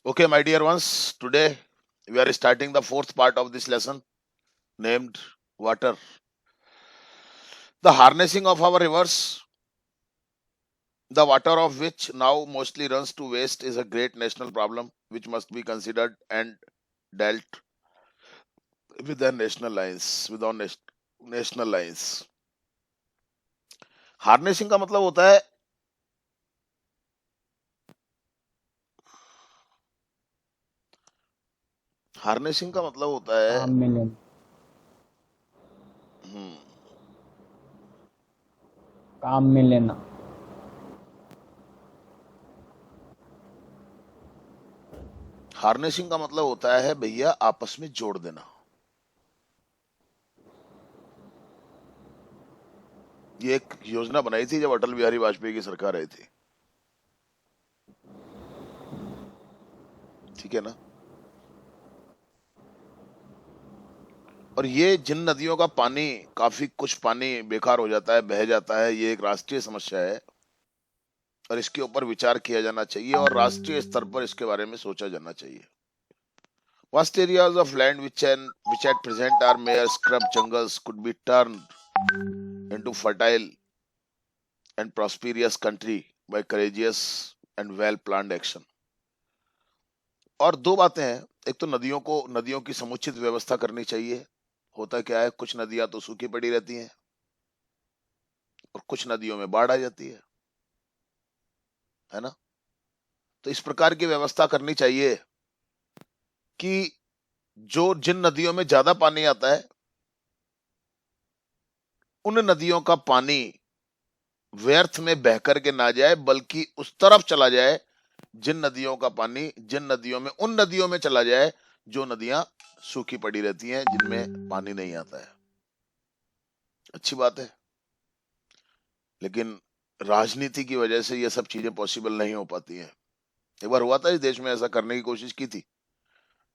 Okay, my dear ones, today we are starting the fourth part of this lesson named Water. The harnessing of our rivers, the water of which now mostly runs to waste, is a great national problem which must be considered and dealt with the national lines, with on national lines. Harnessing का मतलब होता है harnessing का मतलब होता है काम में लेना हम्म, काम में लेना हार्नेसिंग का मतलब होता है भैया आपस में जोड़ देना। ये एक योजना बनाई थी जब अटल बिहारी वाजपेयी की सरकार आई थी, ठीक है ना। और ये जिन नदियों का पानी, काफी कुछ पानी बेकार हो जाता है, बह जाता है, ये एक राष्ट्रीय समस्या है और इसके ऊपर विचार किया जाना चाहिए और राष्ट्रीय स्तर पर इसके बारे में सोचा जाना चाहिए। Vast areas of land which at present are mere scrub jungles could be turned into fertile and prosperous country by courageous and well planned action. और दो बातें हैं, एक तो नदियों की समुचित व्यवस्था करनी चाहिए। होता क्या है, कुछ नदियां तो सूखी पड़ी रहती हैं और कुछ नदियों में बाढ़ आ जाती है ना। तो इस प्रकार की व्यवस्था करनी चाहिए कि जो जिन नदियों में ज्यादा पानी आता है उन नदियों का पानी व्यर्थ में बह करके ना जाए, बल्कि उस तरफ चला जाए, जिन नदियों में उन नदियों में चला जाए जो नदियां सूखी पड़ी रहती हैं, जिनमें पानी नहीं आता है। अच्छी बात है, लेकिन राजनीति की वजह से ये सब चीजें पॉसिबल नहीं हो पाती हैं। एक बार हुआ था इस देश में, ऐसा करने की कोशिश की थी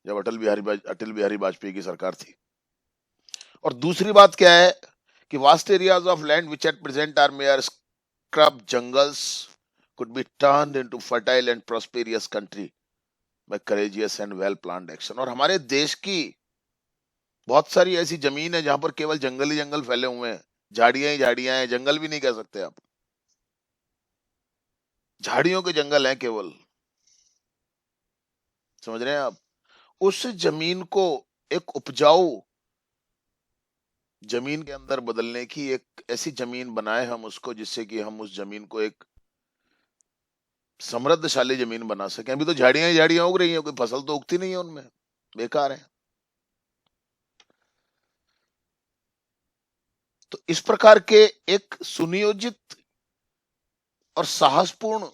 जब अटल बिहारी वाजपेयी की सरकार थी। और दूसरी बात क्या है कि vast areas of land which at present are mere scrub jungles could be turned into fertile and prosperous country by courageous and well planned action। और हमारे देश की बहुत सारी ऐसी जमीन है जहां पर केवल जंगल ही जंगल फैले हुए हैं, झाड़ियां ही झाड़ियां हैं, जंगल भी नहीं कह सकते आप, झाड़ियों के जंगल हैं केवल। समझ रहे हैं आप। उस जमीन को एक उपजाऊ जमीन के अंदर बदलने की एक ऐसी जमीन बनाए हम उसको, जिससे कि हम उस जमीन को एक समृद्धशाली जमीन बना सकें। अभी तो झाड़ियां ही झाड़ियां उग रही हैं, कोई फसल तो उगती नहीं है उनमें, बेकार है। तो इस प्रकार के एक सुनियोजित और साहसपूर्ण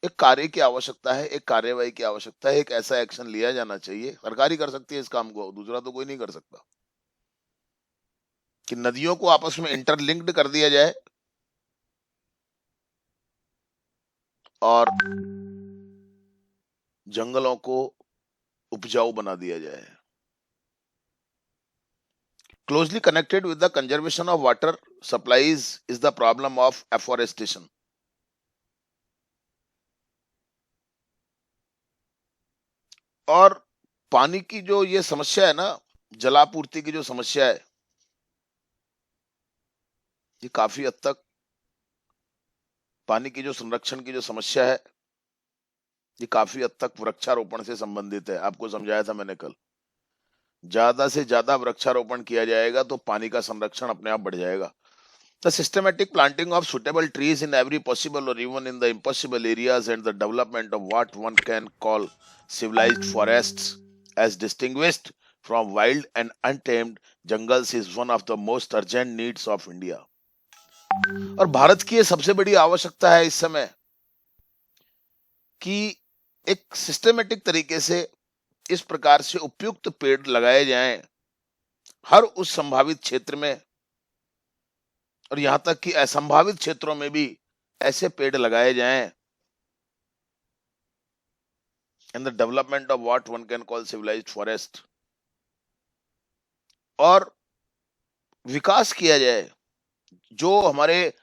एक कार्य की आवश्यकता है, एक कार्यवाही की आवश्यकता है, एक ऐसा एक्शन लिया जाना चाहिए। सरकार ही कर सकती है इस काम को, दूसरा तो कोई नहीं कर सकता। कि नदियों को आपस में इंटरलिंक्ड कर दिया जाए और जंगलों को उपजाऊ बना दिया जाए। Closely connected with the conservation of water supplies is the problem of afforestation। और पानी की जो ये समस्या है ना, जलापूर्ति की जो समस्या है, ये काफी हद तक, पानी की जो संरक्षण की जो समस्या है, ये काफी हद तक वृक्षारोपण से संबंधित है। आपको समझाया था मैंने कल, ज्यादा से ज्यादा वृक्षारोपण किया जाएगा तो पानी का संरक्षण अपने आप बढ़ जाएगा। The systematic planting of suitable trees in every possible or even in the impossible areas and the development of what one can call civilized forests as distinguished from wild and untamed jungles is one of the most urgent needs of India। और भारत की ये सबसे बड़ी आवश्यकता है इस समय कि एक सिस्टमेटिक तरीके से इस प्रकार से उपयुक्त पेड़ लगाए जाएं हर उस संभावित क्षेत्र में, और यहां तक कि असंभावित क्षेत्रों में भी ऐसे पेड़ लगाए जाएं। And the development of what one can call civilised forest, और विकास किया जाए जो हमारे,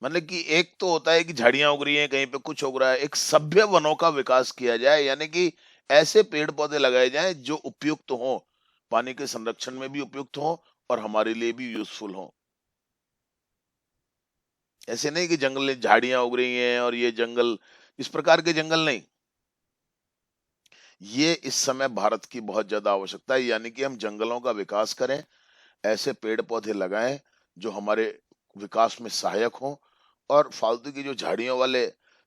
मतलब कि एक तो होता है कि झाड़ियां उग रही हैं, कहीं पे कुछ उग रहा है, एक सभ्य वनों का विकास किया जाए, यानी कि ऐसे पेड़ पौधे लगाए जाएं जो उपयुक्त हो, पानी के संरक्षण में भी उपयुक्त हो और हमारे लिए भी यूजफुल हो। ऐसे नहीं कि जंगल में झाड़ियां उग रही हैं और ये जंगल, इस प्रकार के जंगल नहीं। ये इस समय भारत की बहुत ज्यादा आवश्यकता है, यानी कि हम जंगलों का विकास करें, ऐसे पेड़ पौधे लगाएं जो हमारे विकास में सहायक हों, और फालतू की जो झाड़ियों वाले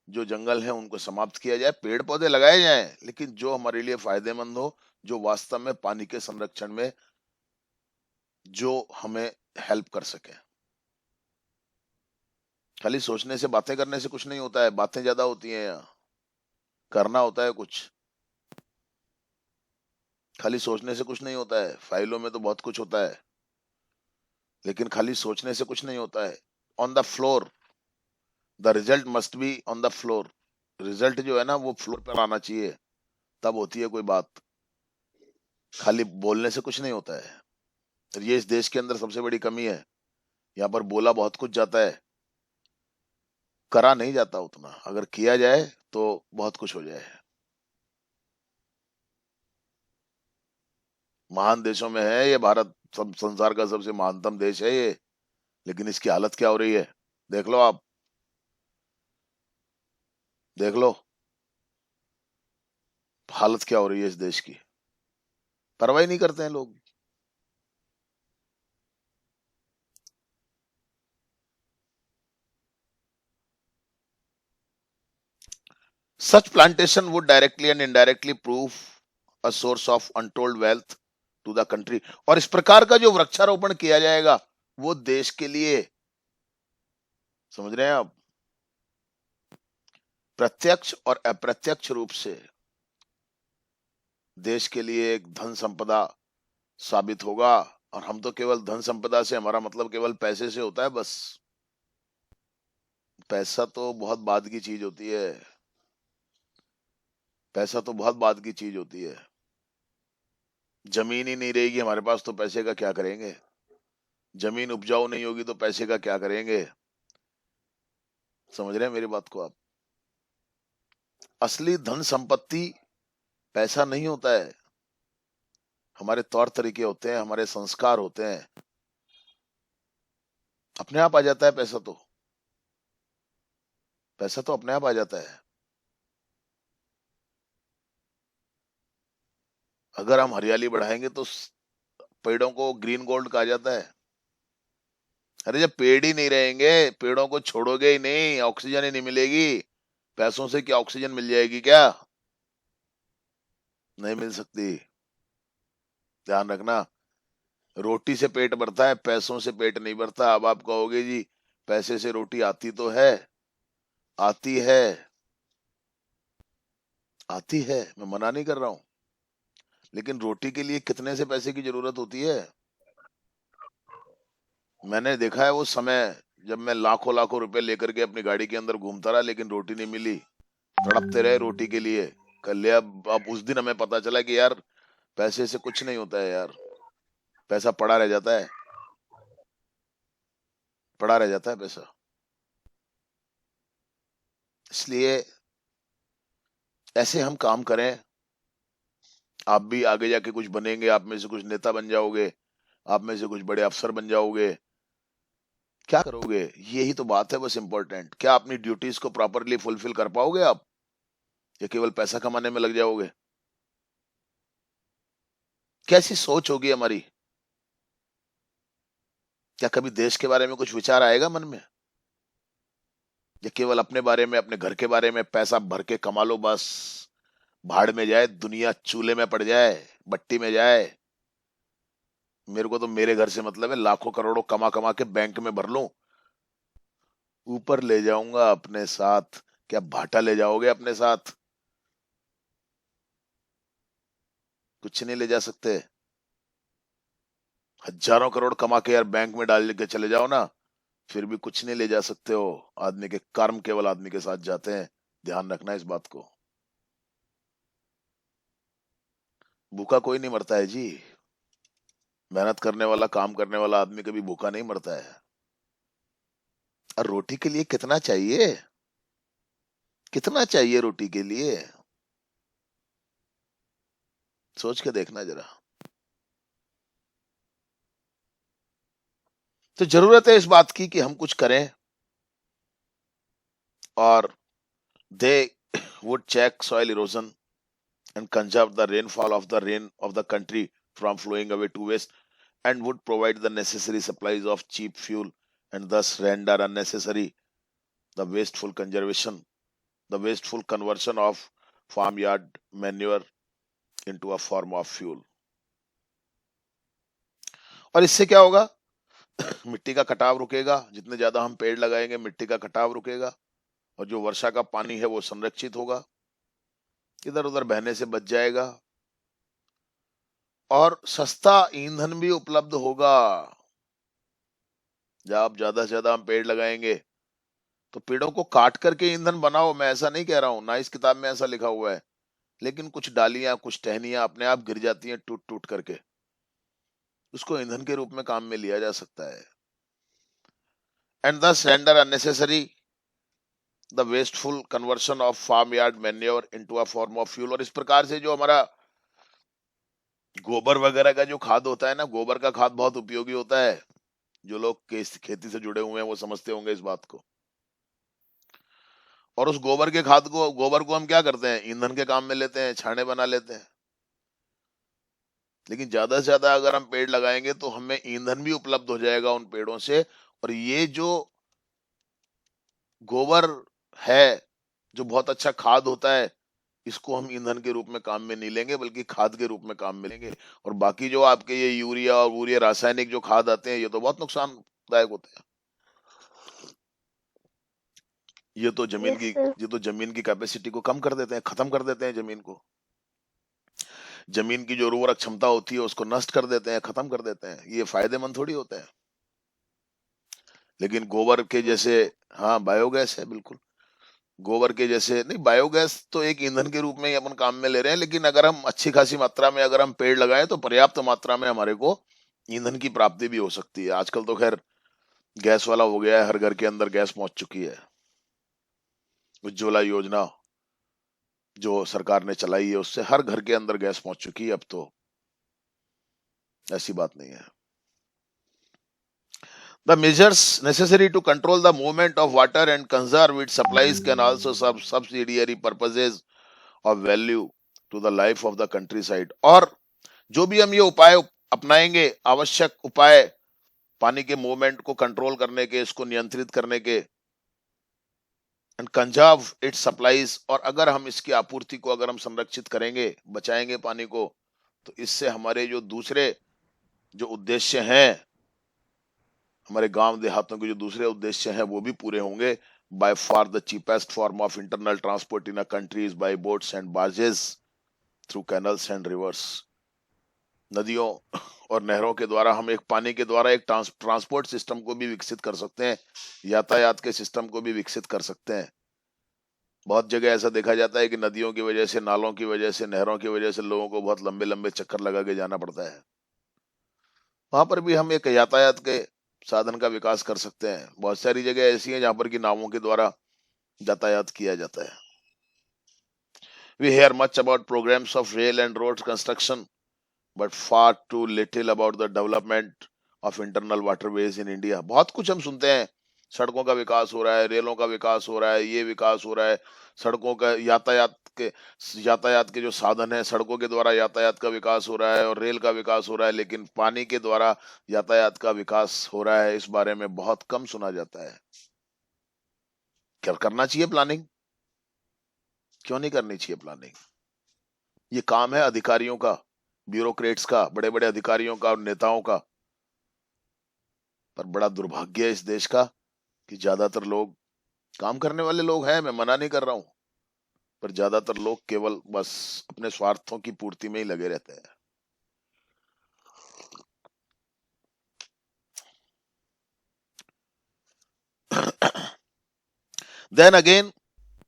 जो जंगल हैं उनको समाप्त किया जाए, पेड़ पौधे लगाए जाएं लेकिन जो हमारे लिए फायदेमंद हो, जो वास्तव में पानी के संरक्षण में जो हमें हेल्प कर सके। खाली सोचने से, बातें करने से कुछ नहीं होता है, बातें ज्यादा होती हैं यहाँ, करना होता है कुछ। खाली सोचने से कुछ नहीं होता है, फाइलों में तो बहुत कुछ होता है, लेकिन खाली सोचने से कुछ नहीं होता है। On the floor, the result must be on the floor. Result जो है ना वो फ्लोर पर आना चाहिए, तब होती है कोई बात। खाली बोलने से कुछ नहीं होता है। और ये इस देश के अंदर सबसे बड़ी कमी है, यहाँ पर बोला बहुत कुछ जाता है, करा नहीं जाता उतना। अगर किया जाए तो बहुत कुछ हो जाए। महान देशों में है ये भारत, सब संसार का सबसे महानतम देश है ये, लेकिन इसकी हालत क्या हो रही है, देख लो आप, देख लो हालत क्या हो रही है इस देश की। परवाही नहीं करते हैं लोग। Such plantation would directly and indirectly prove a source of untold wealth to the country। और इस प्रकार का जो वृक्षारोपण किया जाएगा वो देश के लिए, समझ रहे हैं आप, प्रत्यक्ष और अप्रत्यक्ष रूप से देश के लिए एक धन संपदा साबित होगा। और हम तो केवल धन संपदा से, हमारा मतलब केवल पैसे से होता है बस। पैसा तो बहुत बाद की चीज होती है, पैसा तो बहुत बाद की चीज होती है। जमीन ही नहीं रहेगी हमारे पास तो पैसे का क्या करेंगे, जमीन उपजाऊ नहीं होगी तो पैसे का क्या करेंगे। समझ रहे हैं मेरी बात को आप। असली धन संपत्ति पैसा नहीं होता है, हमारे तौर तरीके होते हैं, हमारे संस्कार होते हैं। अपने आप आ जाता है पैसा तो, पैसा तो अपने आप आ जाता है। अगर हम हरियाली बढ़ाएंगे तो पेड़ों को ग्रीन गोल्ड कहा जाता है। अरे जब पेड़ ही नहीं रहेंगे, पेड़ों को छोड़ोगे ही नहीं, ऑक्सीजन ही नहीं मिलेगी, पैसों से क्या ऑक्सीजन मिल जाएगी क्या? नहीं मिल सकती। ध्यान रखना, रोटी से पेट भरता है, पैसों से पेट नहीं भरता। अब आप कहोगे जी पैसे से रोटी आती तो है, आती है, आती है, मैं मना नहीं कर रहा हूं, लेकिन रोटी के लिए कितने से पैसे की जरूरत होती है? मैंने देखा है वो समय जब मैं लाखों लाखों रुपए लेकर के अपनी गाड़ी के अंदर घूमता रहा लेकिन रोटी नहीं मिली, तड़पते रहे रोटी के लिए। कल या अब उस दिन हमें पता चला कि यार पैसे से कुछ नहीं होता है यार, पैसा पड़ा रह जाता है, पड़ा रह जाता है पैसा। इसलिए ऐसे हम काम करें, आप भी आगे जाके कुछ बनेंगे, आप में से कुछ नेता बन जाओगे, आप में से कुछ बड़े अफसर बन जाओगे। क्या करोगे, यही तो बात है बस इम्पोर्टेंट। क्या अपनी ड्यूटीज को प्रॉपरली फुलफिल कर पाओगे आप, या केवल पैसा कमाने में लग जाओगे? कैसी सोच होगी हमारी? क्या कभी देश के बारे में कुछ विचार आएगा मन में, या केवल अपने बारे में, अपने घर के बारे में, पैसा भर के कमा लो बस, भाड़ में जाए दुनिया, चूल्हे में पड़ जाए, भट्टी में जाए। मेरे को तो मेरे घर से मतलब है, लाखों करोड़ों कमा कमा के बैंक में भर लूं, ऊपर ले जाऊंगा अपने साथ। क्या भाटा ले जाओगे अपने साथ? कुछ नहीं ले जा सकते। हजारों करोड़ कमा के यार बैंक में डाल के चले जाओ ना, फिर भी कुछ नहीं ले जा सकते हो। आदमी के कर्म केवल आदमी के साथ जाते हैं, ध्यान रखना इस बात को। भूखा कोई नहीं मरता है जी, मेहनत करने वाला, काम करने वाला आदमी कभी भूखा नहीं मरता है। और रोटी के लिए कितना चाहिए, कितना चाहिए रोटी के लिए, सोच के देखना जरा। तो जरूरत है इस बात की कि हम कुछ करें, और दे would check soil erosion and conserve the rainfall of the rain of the country from flowing away to waste, and would provide the necessary supplies of cheap fuel, and thus render unnecessary the wasteful conservation, the wasteful conversion of farmyard manure into a form of fuel। और इससे क्या होगा, मिट्टी का कटाव रुकेगा, जितने ज्यादा हम पेड़ लगाएंगे मिट्टी का कटाव रुकेगा, और जो वर्षा का पानी है वो संरक्षित होगा, इधर उधर बहने से बच जाएगा, और सस्ता ईंधन भी उपलब्ध होगा। जब ज्यादा से ज्यादा हम पेड़ लगाएंगे, तो पेड़ों को काट करके ईंधन बनाओ, मैं ऐसा नहीं कह रहा हूं ना, इस किताब में ऐसा लिखा हुआ है, लेकिन कुछ डालियां कुछ टहनियां अपने आप गिर जाती हैं टूट टूट करके, उसको ईंधन के रूप में काम में लिया जा सकता है। And thus render unnecessary the wasteful conversion of farm yard manure into a form of fuel. और इस प्रकार से जो हमारा गोबर वगैरह का जो खाद होता है ना, गोबर का खाद बहुत उपयोगी होता है, जो लोग खेती से जुड़े हुए हैं वो समझते होंगे इस बात को। और उस गोबर के खाद को, गोबर को हम क्या करते हैं, ईंधन के काम में लेते हैं, छाने बना लेते हैं। लेकिन ज्यादा से ज्यादा अगर हम पेड़ लगाएंगे तो हमें ईंधन भी उपलब्ध हो जाएगा उन पेड़ों से, और ये जो गोबर है, जो बहुत अच्छा खाद होता है, इसको हम ईंधन के रूप में काम में नहीं लेंगे बल्कि खाद के रूप में काम में लेंगे। और बाकी जो आपके ये यूरिया और वूरिया रासायनिक जो खाद आते हैं, ये तो बहुत नुकसानदायक होते हैं। ये तो जमीन यस की सर। ये तो जमीन की कैपेसिटी को कम कर देते हैं, खत्म कर देते हैं जमीन को, जमीन की जो उर्वरक क्षमता होती है उसको नष्ट कर देते हैं, खत्म कर देते हैं, ये फायदेमंद थोड़ी होता है। लेकिन गोबर के जैसे, हाँ बायोगैस है बिल्कुल, गोबर के जैसे नहीं, बायोगैस तो एक ईंधन के रूप में ही अपन काम में ले रहे हैं, लेकिन अगर हम अच्छी खासी मात्रा में अगर हम पेड़ लगाएं तो पर्याप्त मात्रा में हमारे को ईंधन की प्राप्ति भी हो सकती है। आजकल तो खैर गैस वाला हो गया है, हर घर के अंदर गैस पहुंच चुकी है। उज्ज्वला योजना जो सरकार ने चलाई है, उससे हर घर के अंदर गैस पहुंच चुकी है, अब तो ऐसी बात नहीं है। The measures necessary to control the movement of water and conserve its supplies can also serve subsidiary purposes of value to the life of the countryside। और जो भी हम ये उपाय अपनाएंगे, आवश्यक उपाय पानी के मूवमेंट को कंट्रोल करने के, इसको नियंत्रित करने के, एंड कंजर्व इट्स सप्लाईज, और अगर हम इसकी आपूर्ति को अगर हम संरक्षित करेंगे, बचाएंगे पानी को, तो इससे हमारे जो दूसरे जो उद्देश्य हैं, हमारे गांव देहातों के जो दूसरे उद्देश्य हैं वो भी पूरे होंगे। By far the cheapest form of internal transport in a country is by boats and barges through canals and reverse. नदियों और नहरों के द्वारा हम एक पानी के द्वारा एक ट्रांसपोर्ट सिस्टम को भी विकसित कर सकते हैं, यातायात के सिस्टम को भी विकसित कर सकते हैं। बहुत जगह ऐसा देखा जाता है कि नदियों की वजह से, नालों की वजह से, नहरों की वजह से लोगों को बहुत लंबे लंबे चक्कर लगा के जाना पड़ता है। वहां पर भी हम एक यातायात के साधन का विकास कर सकते हैं। बहुत सारी जगह ऐसी हैं जहां पर कि नावों के द्वारा यातायात किया जाता है। We hear much about programs of rail and road construction, but far too little about the development of internal waterways in India। बहुत कुछ हम सुनते हैं, सड़कों का विकास हो रहा है, रेलों का विकास हो रहा है, ये विकास हो रहा है, सड़कों का यातायात के जो साधन है, सड़कों के द्वारा यातायात का विकास हो रहा है और रेल का विकास हो रहा है, लेकिन पानी के द्वारा यातायात का विकास हो रहा है, इस बारे में बहुत कम सुना जाता है। क्या करना चाहिए प्लानिंग, क्यों नहीं करनी चाहिए प्लानिंग? ये काम है अधिकारियों का, ब्यूरोक्रेट्स का, बड़े बड़े अधिकारियों का और नेताओं का। पर बड़ा दुर्भाग्य है इस देश का कि ज्यादातर लोग, काम करने वाले लोग हैं, मैं मना नहीं कर रहा हूं, पर ज्यादातर लोग केवल बस अपने स्वार्थों की पूर्ति में ही लगे रहते हैं। Then again,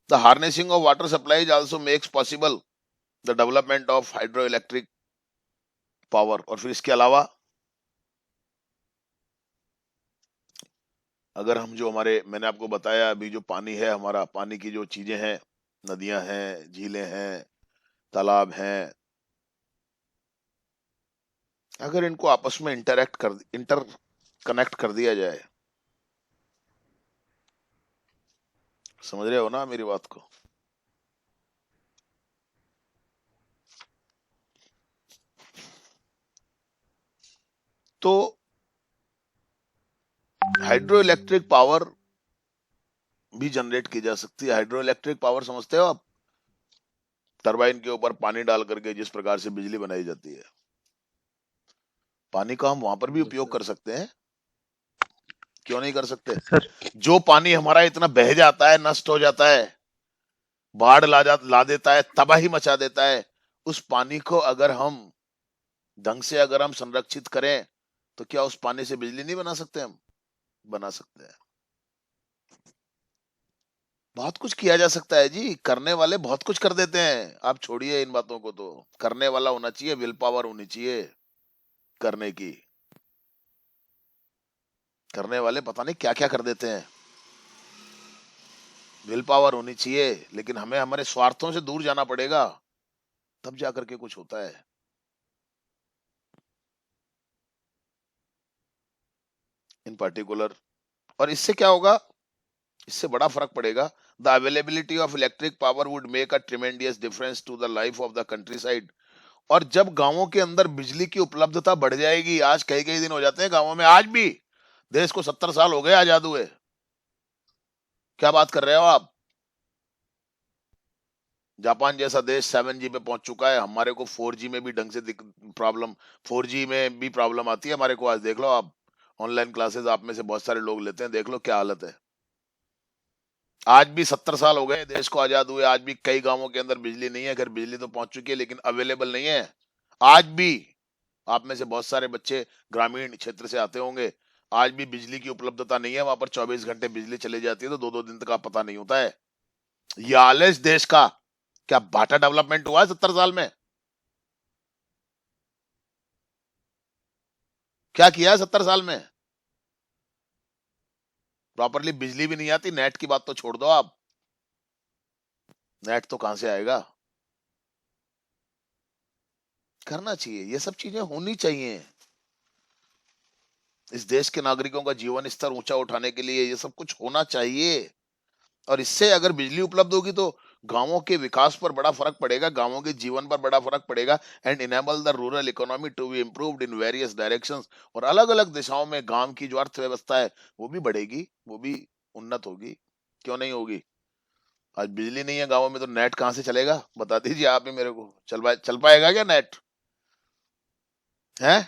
the harnessing of water supplies also makes possible the development of hydroelectric power। और फिर इसके अलावा अगर हम जो हमारे मैंने आपको बताया अभी जो पानी है हमारा पानी की जो चीजें हैं, नदियां हैं, झीलें हैं, तालाब हैं, अगर इनको आपस में इंटर कनेक्ट कर दिया जाए, समझ रहे हो ना मेरी बात को? तो हाइड्रो इलेक्ट्रिक पावर भी जनरेट की जा सकती है। हाइड्रो इलेक्ट्रिक पावर समझते हो आप? टरबाइन के ऊपर पानी डाल करके जिस प्रकार से बिजली बनाई जाती है, पानी का हम वहां पर भी यस उपयोग सर। कर सकते हैं। क्यों नहीं कर सकते? सर जो पानी हमारा इतना बह जाता है, नष्ट हो जाता है, बाढ़ ला देता है, तबाही मचा देता है, उस पानी को अगर हम ढंग से अगर हम संरक्षित करें, तो क्या उस पानी से बिजली नहीं बना सकते? हम बना सकते हैं। बहुत कुछ किया जा सकता है जी, करने वाले बहुत कुछ कर देते हैं। आप छोड़िए इन बातों को, तो करने वाला होना चाहिए, विल पावर होनी चाहिए करने की। करने वाले पता नहीं क्या क्या कर देते हैं। विल पावर होनी चाहिए, लेकिन हमें हमारे स्वार्थों से दूर जाना पड़ेगा, तब जाकर के कुछ होता है। इन पर्टिकुलर, और इससे क्या होगा? इससे बड़ा फर्क पड़ेगा। The availability of electric power would make a tremendous difference to the life of the countryside. और जब गांवों के अंदर बिजली की उपलब्धता बढ़ जाएगी, आज कई कई दिन हो जाते हैं गांवों में, आज भी देश को 70 साल हो गए आजाद हुए। क्या बात कर रहे हो आप? जापान जैसा देश 7G पे पहुंच चुका है, हमारे को 4G में भी ढंग से प्रॉब्लम, 4G में भी प्रॉब्लम आती है हमारे को। आज देख लो आप, ऑनलाइन क्लासेस आप में से बहुत सारे लोग लेते हैं, देख लो क्या हालत है। आज भी 70 साल हो गए देश को आजाद हुए, आज भी कई गांवों के अंदर बिजली नहीं है। घर बिजली तो पहुंच चुकी है, लेकिन अवेलेबल नहीं है। आज भी आप में से बहुत सारे बच्चे ग्रामीण क्षेत्र से आते होंगे, आज भी बिजली की उपलब्धता नहीं है। वहां पर 24 घंटे बिजली चली जाती है, तो दो दो दिन तक का पता नहीं होता है। ये हाल है इस देश का। क्या बाटा डेवलपमेंट हुआ है 70 साल में? क्या किया है 70 साल में? प्रॉपरली बिजली भी नहीं आती, नेट की बात तो छोड़ दो आप, नेट तो कहां से आएगा? करना चाहिए, ये सब चीजें होनी चाहिए। इस देश के नागरिकों का जीवन स्तर ऊंचा उठाने के लिए ये सब कुछ होना चाहिए। और इससे अगर बिजली उपलब्ध होगी, तो गांवों के विकास पर बड़ा फर्क पड़ेगा, गांवों के जीवन पर बड़ा फर्क पड़ेगा। And enable the rural economy to be improved in various directions. और अलग अलग दिशाओं में गांव की जो अर्थव्यवस्था है वो भी बढ़ेगी, वो भी उन्नत होगी। क्यों नहीं होगी? आज बिजली नहीं है गांवों में, तो नेट कहां से चलेगा? बता दीजिए आप ही मेरे को, चल पाएगा क्या नेट? है?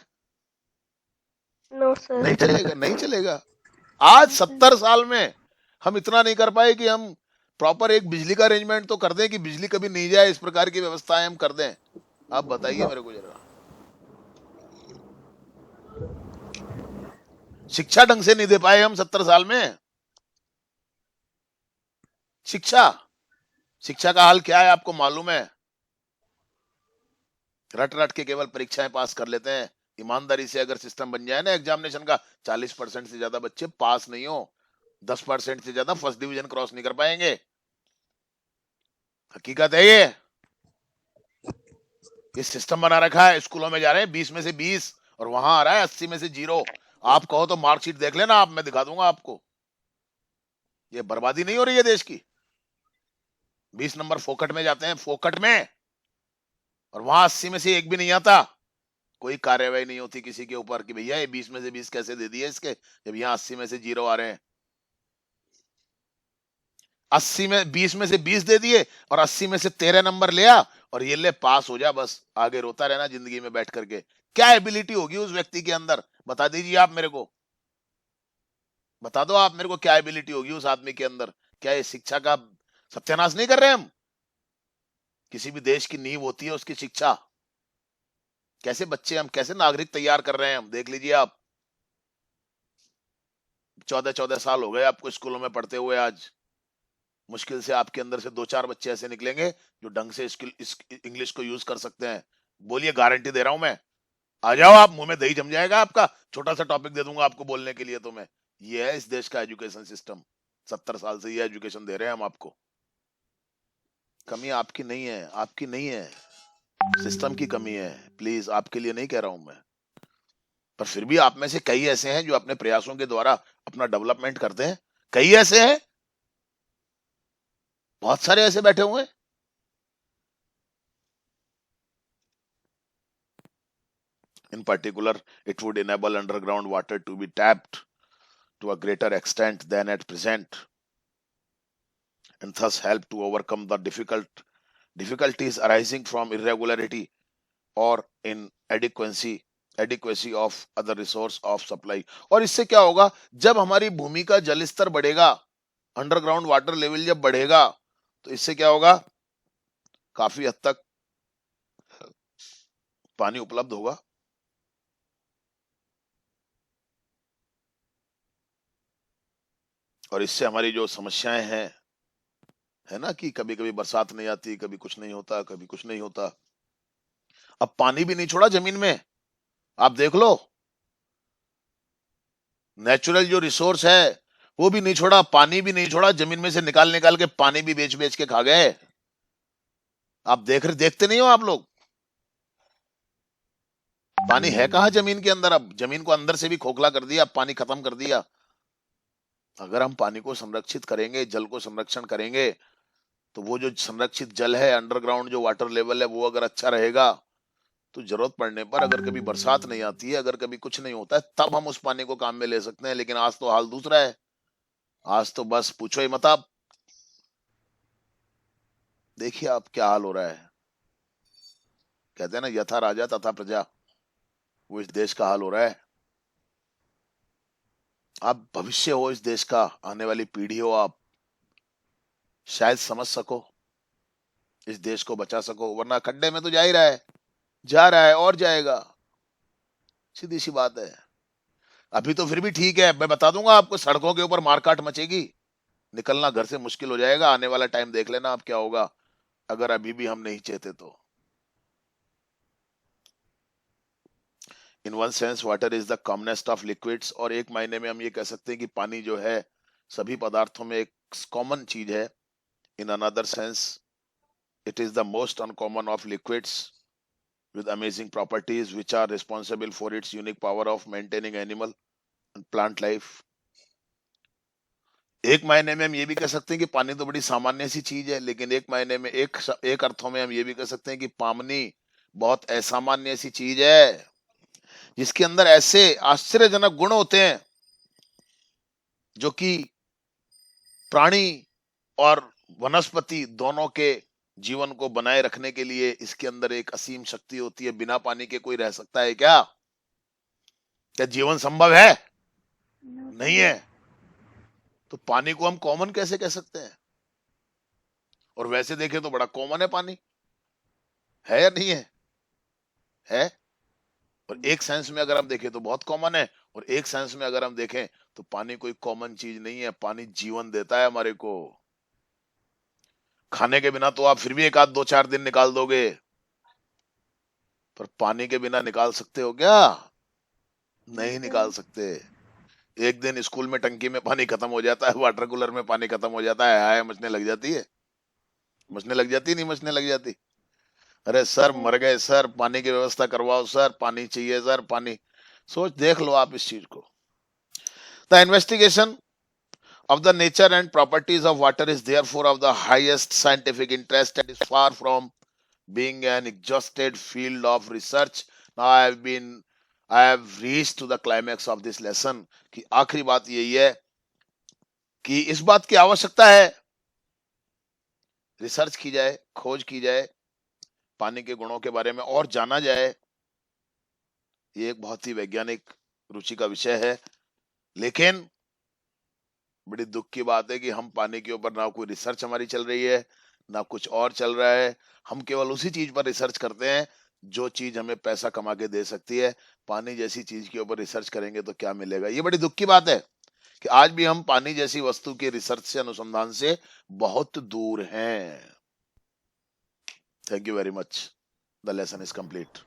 No sir. नहीं चलेगा, नहीं चलेगा। आज 70 साल में हम इतना नहीं कर पाए कि हम प्रॉपर एक बिजली का अरेंजमेंट तो कर दें कि बिजली कभी नहीं जाए, इस प्रकार की व्यवस्थाएं हम कर दें। आप बताइए मेरे को जरा। शिक्षा ढंग से नहीं दे पाए हम 70 साल में। शिक्षा, शिक्षा का हाल क्या है आपको मालूम है? रट रट के केवल परीक्षाएं पास कर लेते हैं। ईमानदारी से अगर सिस्टम बन जाए ना एग्जामिनेशन का, 40% से ज्यादा बच्चे पास नहीं हो, 10% से ज्यादा फर्स्ट डिवीजन क्रॉस नहीं कर पाएंगे। हकीकत है ये सिस्टम बना रखा है। स्कूलों में जा रहे हैं 20 में से 20, और वहां आ रहा है 80 में से 0। आप कहो तो मार्कशीट देख लेना आप, मैं दिखा दूंगा आपको। ये बर्बादी नहीं हो रही है देश की? 20 नंबर फोकट में जाते हैं, फोकट में, और वहां 80 में से 1 भी नहीं आता। कोई कार्यवाही नहीं होती किसी के ऊपर कि भैया ये 20 में से 20 कैसे दे दिए इसके, जब यहाँ 80 में से 0 आ रहे हैं। 20 में से 20 दे दिए, और 80 में से 13 नंबर लिया, और ये ले पास हो जा, बस आगे रोता रहना जिंदगी में बैठ करके। क्या एबिलिटी होगी उस व्यक्ति के अंदर? बता दीजिए आप मेरे को, बता दो आप मेरे को, क्या एबिलिटी होगी उस आदमी के अंदर? क्या ये शिक्षा का सत्यानाश नहीं कर रहे हम? किसी भी देश की नींव होती है उसकी शिक्षा। कैसे बच्चे, हम कैसे नागरिक तैयार कर रहे हैं हम, देख लीजिए आप। 14-14 साल हो गए आपको स्कूलों में पढ़ते हुए। आज मुश्किल से आपके अंदर से 2-4 बच्चे ऐसे निकलेंगे जो ढंग से इस इंग्लिश को यूज कर सकते हैं। बोलिए, गारंटी दे रहा हूं मैं। आ जाओ आप, मुंह में दही जम जाएगा आपका। छोटा सा टॉपिक दे दूंगा आपको बोलने के लिए, तो मैं ये है इस देश का एजुकेशन सिस्टम। 70 साल से ये एजुकेशन दे रहे हैं हम आपको। कमी आपकी नहीं है, आपकी नहीं है, सिस्टम की कमी है। प्लीज, आपके लिए नहीं कह रहा हूं मैं, पर फिर भी आप में से कई ऐसे हैं जो अपने प्रयासों के द्वारा अपना डेवलपमेंट करते हैं। कई ऐसे हैं, बहुत सारे ऐसे बैठे हुए हैं। In particular, it would enable underground water to be tapped to a greater extent than at present, and thus help to overcome the difficulties arising from irregularity or inadequacy of other resource of supply। और इससे क्या होगा, जब हमारी भूमि का जल स्तर बढ़ेगा, अंडरग्राउंड वाटर लेवल जब बढ़ेगा, तो इससे क्या होगा, काफी हद तक पानी उपलब्ध होगा। और इससे हमारी जो समस्याएं हैं, है ना, कि कभी कभी बरसात नहीं आती, कभी कुछ नहीं होता, कभी कुछ नहीं होता। अब पानी भी नहीं छोड़ा जमीन में, आप देख लो, नेचुरल जो रिसोर्स है वो भी नहीं छोड़ा, पानी भी नहीं छोड़ा, जमीन में से निकाल निकाल के पानी भी बेच बेच के खा गए। आप देखते नहीं हो आप लोग, पानी है कहां जमीन के अंदर। अब जमीन को अंदर से भी खोखला कर दिया, पानी खत्म कर दिया। अगर हम पानी को संरक्षित करेंगे, जल को संरक्षण करेंगे, तो वो जो संरक्षित जल है, अंडरग्राउंड जो वाटर लेवल है, वो अगर अच्छा रहेगा, तो जरूरत पड़ने पर, अगर कभी बरसात नहीं आती है, अगर कभी कुछ नहीं होता है, तब हम उस पानी को काम में ले सकते हैं। लेकिन आज तो हाल दूसरा है। आज तो बस पूछो ही मत आप। देखिए आप क्या हाल हो रहा है। कहते हैं ना, यथा राजा तथा प्रजा, वो इस देश का हाल हो रहा है। आप भविष्य हो इस देश का, आने वाली पीढ़ी हो आप, शायद समझ सको, इस देश को बचा सको, वरना खड्डे में तो जा ही रहा है, जा रहा है और जाएगा। सीधी सी बात है। अभी तो फिर भी ठीक है, मैं बता दूंगा आपको, सड़कों के ऊपर मारकाट मचेगी, निकलना घर से मुश्किल हो जाएगा। आने वाला टाइम देख लेना आप क्या होगा, अगर अभी भी हम नहीं चेते तो। In one sense water is the commonest of liquids. और एक मायने में हम ये कह सकते हैं कि पानी जो है सभी पदार्थों में एक कॉमन चीज है। In another sense it is the most uncommon of liquids with amazing properties which are responsible for its unique power of maintaining animal and plant life। एक मायने में हम ये भी कह सकते हैं कि पानी तो बड़ी सामान्य सी चीज है, लेकिन एक मायने में, एक अर्थों में हम ये भी कह सकते हैं कि पानी बहुत असामान्य सी चीज है, जिसके अंदर ऐसे आश्चर्यजनक गुण होते हैं जो कि प्राणी और वनस्पति दोनों के जीवन को बनाए रखने के लिए इसके अंदर एक असीम शक्ति होती है। बिना पानी के कोई रह सकता है क्या? क्या जीवन संभव है? नहीं है। तो पानी को हम कॉमन कैसे कह सकते हैं? और वैसे देखें तो बड़ा कॉमन है पानी, है या नहीं है? है। और एक सेंस में अगर हम देखें तो बहुत कॉमन है, और एक सेंस में अगर हम देखें तो पानी कोई कॉमन चीज नहीं है। पानी जीवन देता है हमारे को। खाने के बिना तो आप फिर भी एक आध 2-4 दिन निकाल दोगे, पर पानी के बिना निकाल सकते हो क्या? नहीं निकाल सकते। एक दिन स्कूल में टंकी में पानी खत्म हो जाता है, वाटर कूलर में पानी खत्म हो जाता है, हाय मचने लग जाती है। मचने लग जाती, नहीं मचने लग जाती? अरे सर मर गए सर, पानी की व्यवस्था करवाओ सर, पानी चाहिए सर, पानी। सोच देख लो आप इस चीज को। The investigation of the nature and properties of water is therefore of the highest scientific interest and is far from being an exhausted field of research। Now I have reached to the climax of this lesson कि आखिरी बात यही है कि इस बात की आवश्यकता है, रिसर्च की जाए, खोज की जाए, पानी के गुणों के बारे में और जाना जाए। ये एक बहुत ही वैज्ञानिक रुचि का विषय है, लेकिन बड़ी दुख की बात है कि हम पानी के ऊपर ना कोई रिसर्च हमारी चल रही है, ना कुछ और चल रहा है। हम केवल उसी चीज पर रिसर्च करते हैं जो चीज हमें पैसा कमा के दे सकती है। पानी जैसी चीज के ऊपर रिसर्च करेंगे तो क्या मिलेगा? ये बड़ी दुख की बात है कि आज भी हम पानी जैसी वस्तु के रिसर्च से, अनुसंधान से बहुत दूर हैं। Thank you very much. The lesson is complete.